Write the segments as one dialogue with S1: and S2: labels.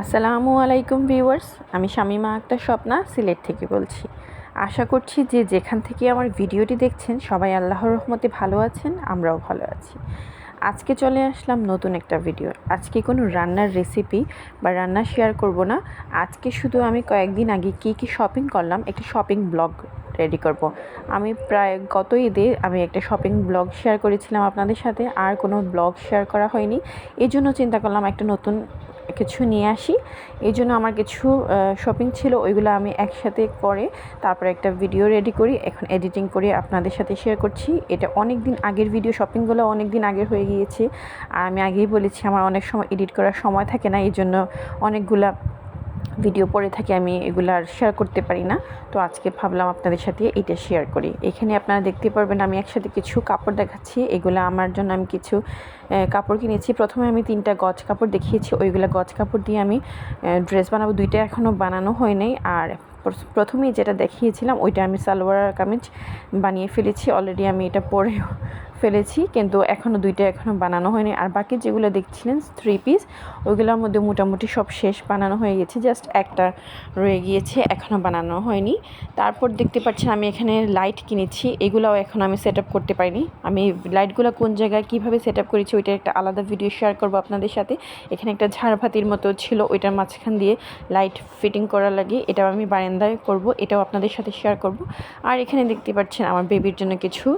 S1: আসসালামু আলাইকুম ভিউয়ার্স, আমি শামীমা আক্তার স্বপ্না সিলেট থেকে বলছি। আশা করছি যে যেখান থেকে আমার ভিডিওটি দেখছেন সবাই আল্লাহর রহমতে ভালো আছেন, আমরাও ভালো আছি। আজকে চলে আসলাম নতুন একটা ভিডিও। আজকে কোনো রান্নার রেসিপি বা রান্না শেয়ার করব না। আজকে শুধু আমি কয়েকদিন আগে কী শপিং করলাম একটা শপিং ব্লগ রেডি করব। আমি প্রায় গত ঈদে আমি একটা শপিং ব্লগ শেয়ার করেছিলাম আপনাদের সাথে, আর কোনো ব্লগ শেয়ার করা হয়নি। এই জন্য চিন্তা করলাম একটা নতুন কিছু নিয়ে আসি। এই জন্য আমার কিছু শপিং ছিল, ওইগুলো আমি একসাথে করে তারপরে একটা ভিডিও রেডি করি, এখন এডিটিং করে আপনাদের সাথে শেয়ার করছি। এটা অনেক দিন আগের ভিডিও, শপিংগুলো অনেক দিন আগের হয়ে গিয়েছে। আর আমি আগেই বলেছি আমার অনেক সময় এডিট করার সময় থাকে না, এই জন্য অনেকগুলা ভিডিও পরে থাকি, আমি এগুলো আর শেয়ার করতে পারি না। তো আজকে ভাবলাম আপনাদের সাথে এটা শেয়ার করি। এখানে আপনারা দেখতে পারবেন আমি একসাথে কিছু কাপড় দেখাচ্ছি। এগুলো আমার জন্য আমি কিছু কাপড় কিনেছি। প্রথমে আমি 3টা গজ কাপড় দেখিয়েছি, ওইগুলো গজ কাপড় দিয়ে আমি ড্রেস বানাবো। 2টা এখনও বানানো হয় নাই। আর প্রথমেই যেটা দেখিয়েছিলাম ওইটা আমি সালোয়ার কামিজ বানিয়ে ফেলেছি অলরেডি, আমি এটা পরে ফেলেছি, কিন্তু এখনও 2টা এখনও বানানো হয়নি। আর বাকি যেগুলো দেখছিলেন 3 পিস, ওইগুলোর মধ্যে মোটামুটি সব শেষ, বানানো হয়ে গেছে, জাস্ট একটা রয়ে গিয়েছে এখনও বানানো হয়নি। তারপর দেখতে পাচ্ছেন আমি এখানে লাইট কিনেছি, এগুলোও এখন আমি সেট আপ করতে পারিনি। আমি লাইটগুলো কোন জায়গায় কীভাবে সেট আপ করেছি ওইটার একটা আলাদা ভিডিও শেয়ার করবো আপনাদের সাথে। এখানে একটা ঝাড়বাতির মতো ছিল, ওইটার মাঝখান দিয়ে লাইট ফিটিং করা লাগে, এটাও আমি বারান্দায় করব, এটাও আপনাদের সাথে শেয়ার করব। আর এখানে দেখতে পাচ্ছেন আমার বেবির জন্য কিছু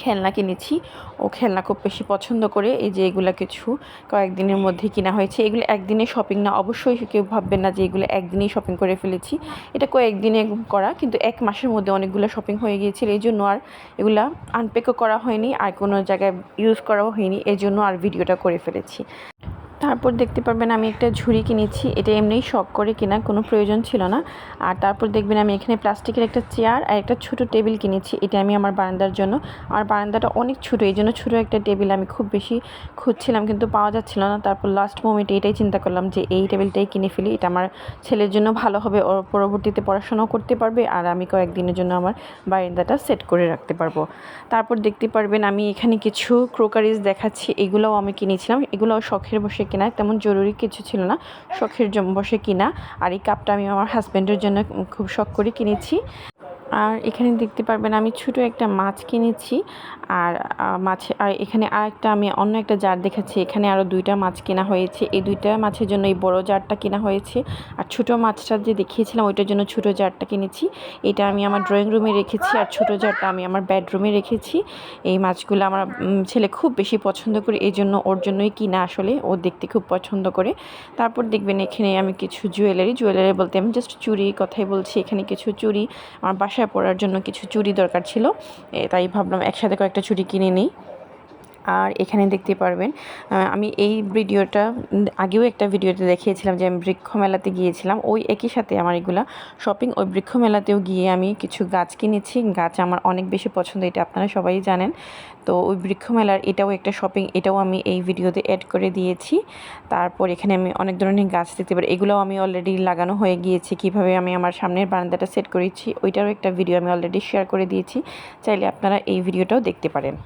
S1: খেলনা কিনেছি। ও খেলনা খুব বেশি পছন্দ করে। এই যে এগুলো কিছু কয়েকদিনের মধ্যে কিনা হয়েছে। এগুলো একদিনের শপিং না, অবশ্যই কেউ ভাববেন না যে এগুলো একদিনেই শপিং করে ফেলেছি। এটা কয়েকদিনে করা, কিন্তু 1 মাসের মধ্যে অনেকগুলো শপিং হয়ে গিয়েছিল, এই জন্য আর এগুলা আনপ্যাকও করা হয়নি, আর কোনো জায়গায় ইউজ করাও হয়নি, এই জন্য আর ভিডিওটা করে ফেলেছি। তারপর দেখতে পারবেন আমি একটা ঝুড়ি কিনেছি, এটা এমনিই শখ করে কিনা, কোনো প্রয়োজন ছিল না। আর তারপর দেখবেন আমি এখানে প্লাস্টিকের একটা চেয়ার আর একটা ছোট টেবিল কিনেছি, এটা আমি আমার বারান্দার জন্য। আমার বারান্দাটা অনেক ছোটো, এই জন্য ছোটো একটা টেবিল আমি খুব বেশি খুঁজছিলাম, কিন্তু পাওয়া যাচ্ছিল না। তারপর লাস্ট মোমেন্টে এটাই চিন্তা করলাম যে এই টেবিলটাই কিনে ফেলি, এটা আমার ছেলের জন্য ভালো হবে, ওর পরবর্তীতে পড়াশোনাও করতে পারবে, আর আমি কয়েকদিনের জন্য আমার বারান্দাটা সেট করে রাখতে পারবো। তারপর দেখতে পারবেন আমি এখানে কিছু ক্রোকারিজ দেখাচ্ছি, এগুলোও আমি কিনেছিলাম, এগুলোও শখের বসে কেনা, তেমন জরুরি কিছু ছিল না, শখের বসে কিনা। আর এই কাপটা আমি আমার হাজব্যান্ডের জন্য খুব শখ করে কিনেছি। আর এখানে দেখতে পারবেন আমি ছোটো একটা মাছ কিনেছি, আর আর এখানে আরেকটা আমি অন্য একটা জার দেখাচ্ছি, এখানে আরও 2টা মাছ কেনা হয়েছে। এই 2টা মাছের জন্য এই বড় জারটা কেনা হয়েছে, আর ছোটো মাছটা যে দেখিয়েছিলাম ওইটার জন্য ছোটো জারটা কিনেছি। এটা আমি আমার ড্রয়িং রুমে রেখেছি, আর ছোটো জারটা আমি আমার বেডরুমে রেখেছি। এই মাছগুলো আমার ছেলে খুব বেশি পছন্দ করে, এই জন্য ওর জন্যই কিনা, আসলে ও দেখতে খুব পছন্দ করে। তারপর দেখবেন এখানে আমি কিছু জুয়েলারি বলতে আমি জাস্ট চুড়ি কথাই বলছি, এখানে কিছু চুড়ি আমার বাসায় পরার জন্য কিছু চুড়ি দরকার ছিল, তাই ভাবলাম একসাথে কয়েকটা চুড়ি কিনে নিই। আর এখানে দেখতে পারবেন আমি এই ভিডিওটা আগেও একটা ভিডিওতে দেখিয়েছিলাম যে আমি বৃক্ষ মেলাতে গিয়েছিলাম, ওই একই সাথে আমার এগুলা শপিং। ওই বৃক্ষ মেলাতেও গিয়ে আমি কিছু গাছ কিনেছি, গাছ আমার অনেক বেশি পছন্দ, এটা আপনারা সবাই জানেন। তো ওই বৃক্ষ মেলার এটাও একটা শপিং, এটাও আমি এই ভিডিওতে অ্যাড করে দিয়েছি। তারপর এখানে আমি অনেক ধরনের গাছ দেখতে পারি, এগুলোও আমি অলরেডি লাগানো হয়ে গিয়েছে, কিভাবে আমি আমার সামনের বারান্দাটা সেট করেছি ওইটারও একটা ভিডিও আমি অলরেডি শেয়ার করে দিয়েছি, চাইলে আপনারা এই ভিডিওটাও দেখতে পারেন।